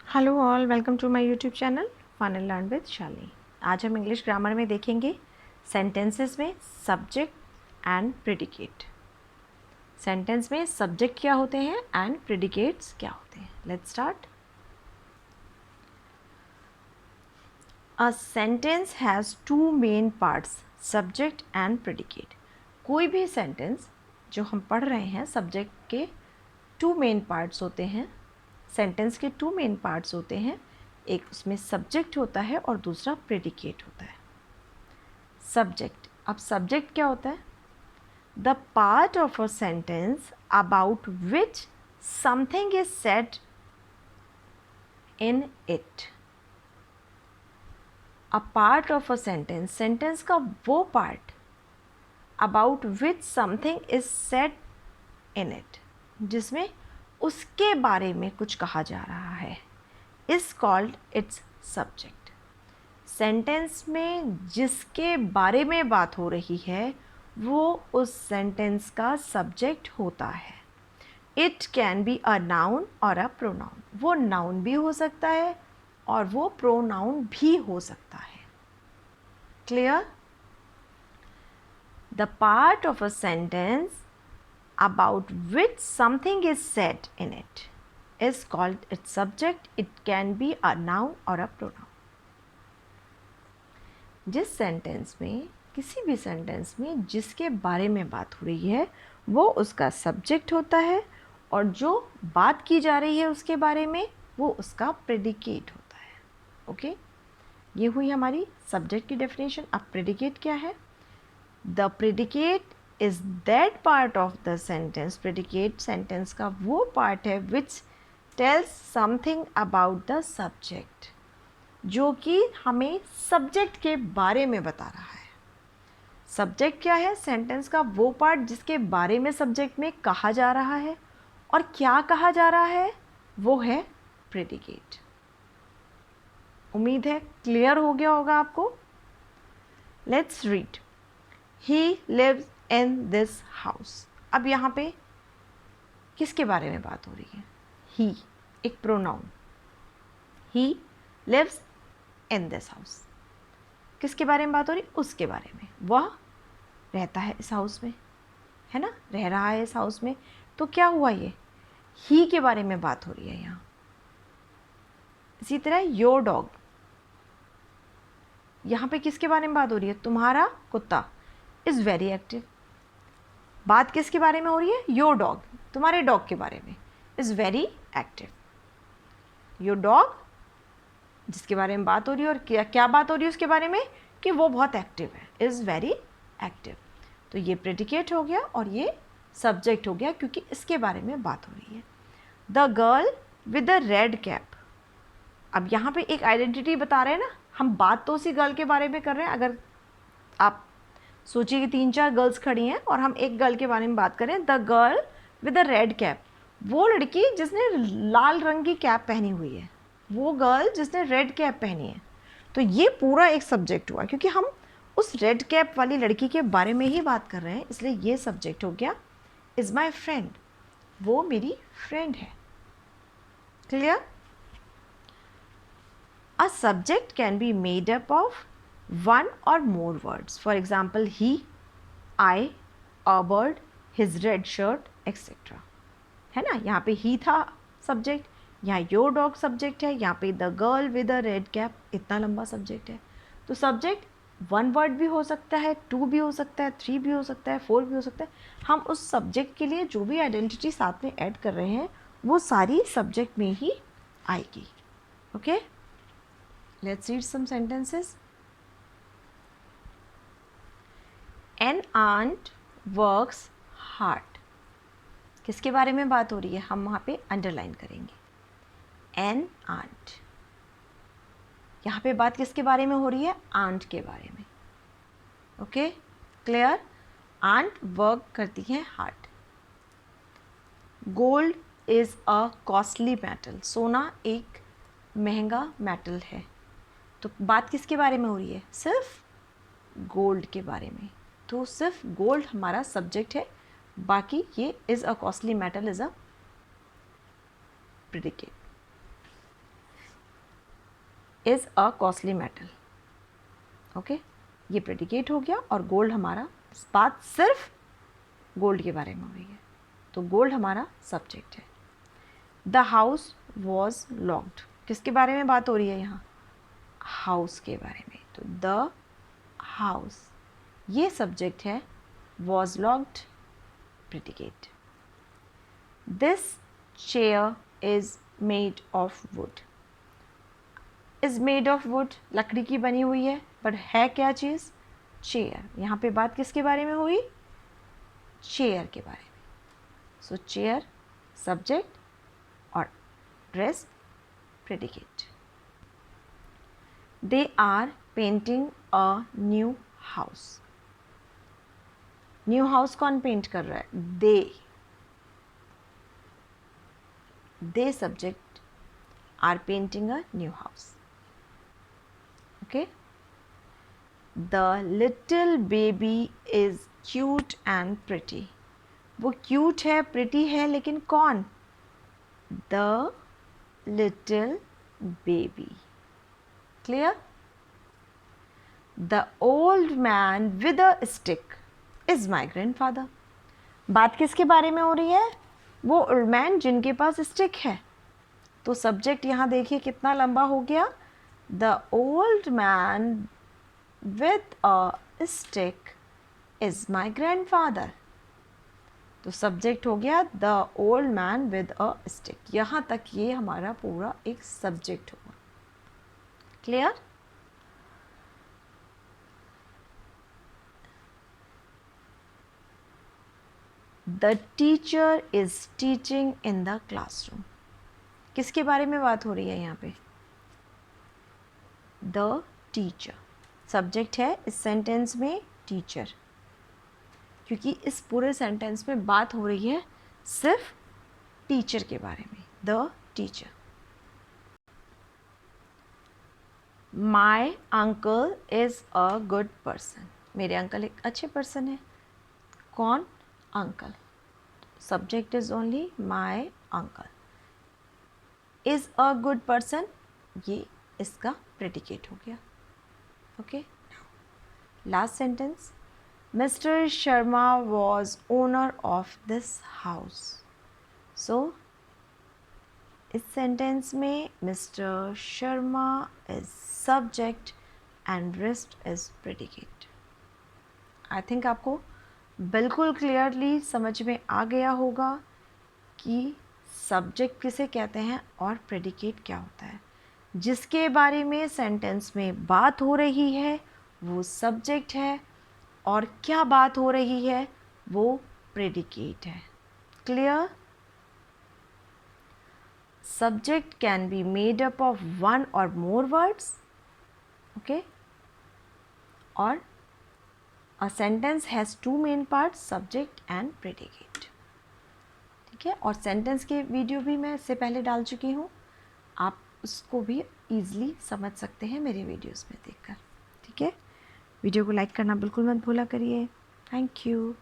Hello all, welcome to my YouTube channel fun and learn with Shalini. आज हम English grammar में देखेंगे sentences में सब्जेक्ट एंड प्रेडिकेट। सेंटेंस में सब्जेक्ट क्या होते हैं एंड प्रेडिकेट्स क्या होते हैं। Let's start. A sentence has two main parts, subject and predicate. कोई भी सेंटेंस जो हम पढ़ रहे हैं, सब्जेक्ट के टू मेन पार्ट्स होते हैं। सेंटेंस के टू मेन पार्ट्स होते हैं, एक उसमें सब्जेक्ट होता है और दूसरा प्रेडिकेट होता है। सब्जेक्ट, अब सब्जेक्ट क्या होता है? The part of a sentence about which something is said in it. A part of a sentence, sentence का वो part about which something is said in it, जिसमें उसके बारे में कुछ कहा जा रहा है, is called its subject. Sentence में जिसके बारे में बात हो रही है वो उस सेंटेंस का सब्जेक्ट होता है। It can be a noun और अ प्रोनाउन। वो नाउन भी हो सकता है और वो प्रोनाउन भी हो सकता है। Clear? The part of a sentence about which something is said in it is called its subject. It can be a noun or a pronoun. जिस सेंटेंस में, किसी भी सेंटेंस में जिसके बारे में बात हो रही है वो उसका सब्जेक्ट होता है और जो बात की जा रही है उसके बारे में वो उसका प्रेडिकेट होता है। ओके, ये हुई हमारी सब्जेक्ट की डेफिनेशन। अब प्रेडिकेट क्या है? The predicate is that part of the sentence. Predicate sentence का वो पार्ट है which tells something about the subject, जो कि हमें सब्जेक्ट के बारे में बता रहा है। सब्जेक्ट क्या है? सेंटेंस का वो पार्ट जिसके बारे में सब्जेक्ट में कहा जा रहा है, और क्या कहा जा रहा है वो है प्रेडिकेट। उम्मीद है क्लियर हो गया होगा आपको। Let's read. He lives in this house. अब यहाँ पे किसके बारे में बात हो रही है? He, एक pronoun. He lives in this house. किसके बारे में बात हो रही है? उसके बारे में। वह रहता है इस हाउस में, है ना, रह रहा है इस हाउस में। तो क्या हुआ? ये he के बारे में बात हो रही है यहाँ। इसी तरह योर डॉग, यहाँ पे किसके बारे में बात हो रही है? तुम्हारा कुत्ता इज़ वेरी एक्टिव। बात किसके बारे में हो रही है? योर डॉग, तुम्हारे डॉग के बारे में, is very active. Your dog जिसके बारे में बात हो रही है, और क्या क्या बात हो रही है उसके बारे में? कि वो बहुत एक्टिव है, इज़ वेरी एक्टिव। तो ये प्रेडिकेट हो गया और ये सब्जेक्ट हो गया, क्योंकि इसके बारे में बात हो रही है। The girl with the red cap. अब यहाँ पे एक आइडेंटिटी बता रहे हैं ना, हम बात तो उसी गर्ल के बारे में कर रहे हैं। अगर आप सोचिए कि 3-4 गर्ल्स खड़ी हैं और हम एक गर्ल के बारे में बात करें, the girl with the red cap, वो लड़की जिसने लाल रंग की कैप पहनी हुई है, वो गर्ल जिसने रेड कैप पहनी है। तो ये पूरा एक सब्जेक्ट हुआ, क्योंकि हम उस रेड कैप वाली लड़की के बारे में ही बात कर रहे हैं, इसलिए ये सब्जेक्ट हो गया। इज़ माई फ्रेंड, वो मेरी फ्रेंड है। Clear? A subject can be made up of one or more words. For example, he, I, a bird, his red shirt, etc. है ना, यहाँ पे he था सब्जेक्ट, यहाँ your dog सब्जेक्ट है, यहाँ पे the girl with a red cap, इतना लंबा सब्जेक्ट है। तो सब्जेक्ट 1 वर्ड भी हो सकता है, 2 भी हो सकता है, 3 भी हो सकता है, 4 भी हो सकता है। हम उस सब्जेक्ट के लिए जो भी आइडेंटिटी साथ में ऐड कर रहे हैं वो सारी सब्जेक्ट में ही आएगी। Okay, let's read some sentences. An aunt works hard. किसके बारे में बात हो रही है? हम वहाँ पे अंडरलाइन करेंगे। An aunt, यहाँ पे बात किसके बारे में हो रही है? आंट के बारे में। Okay, clear? आंट वर्क करती है hard. Gold is a costly metal. सोना एक महंगा मेटल है। तो बात किसके बारे में हो रही है? सिर्फ गोल्ड के बारे में। तो सिर्फ गोल्ड हमारा सब्जेक्ट है, बाकी ये is a costly metal is a predicate. Is a costly metal. Okay, ये प्रेडिकेट हो गया और गोल्ड हमारा, बात सिर्फ गोल्ड के बारे में हो रही है, तो गोल्ड हमारा सब्जेक्ट है। द हाउस वॉज लॉक्ड, किसके बारे में बात हो रही है यहाँ? हाउस के बारे में, तो द हाउस ये सब्जेक्ट है, was locked predicate. This chair is made of would, is made of would लकड़ी की बनी हुई है, पर है क्या चीज़? चेयर। यहाँ पे बात किसके बारे में हुई? चेयर के बारे में। सो चेयर सब्जेक्ट और rest predicate. They are painting a new house, new house कौन पेंट कर रहा है? They subject are painting a new house. Okay, the little baby is cute and pretty, वो क्यूट है, प्रिटी है, लेकिन कौन? The little baby. Clear? The old man with a stick is my grandfather, बात किसके बारे में हो रही है? वो ओल्ड मैन जिनके पास स्टिक है। तो सब्जेक्ट यहाँ देखिए कितना लंबा हो गया, the old man with a stick is my grandfather. तो सब्जेक्ट हो गया the old man with a stick. यहाँ तक ये हमारा पूरा एक सब्जेक्ट होगा। Clear? The teacher is teaching in the classroom, किसके बारे में बात हो रही है यहाँ पे? द टीचर सब्जेक्ट है इस सेंटेंस में, टीचर, क्योंकि इस पूरे सेंटेंस में बात हो रही है सिर्फ टीचर के बारे में। The teacher. My uncle is a good person, मेरे अंकल एक अच्छे पर्सन है। कौन? Uncle. Subject is only my uncle. Is a good person, ये इसका प्रेडिकेट हो गया। Okay, last sentence, mister Sharma was owner of this house. So इस सेंटेंस में mister Sharma is subject and rest is predicate. I think आपको बिल्कुल clearly समझ में आ गया होगा कि सब्जेक्ट किसे कहते हैं और प्रेडिकेट क्या होता है। जिसके बारे में सेंटेंस में बात हो रही है वो सब्जेक्ट है, और क्या बात हो रही है वो प्रेडिकेट है। Clear? Subject can be made up of one or more words, okay, or a sentence has two main parts, subject and predicate. ठीक है, और सेंटेंस के वीडियो भी मैं इससे पहले डाल चुकी हूँ, आप उसको भी ईजिली समझ सकते हैं मेरे वीडियोस में देखकर। ठीक है, वीडियो को लाइक करना बिल्कुल मत भूला करिए। Thank you.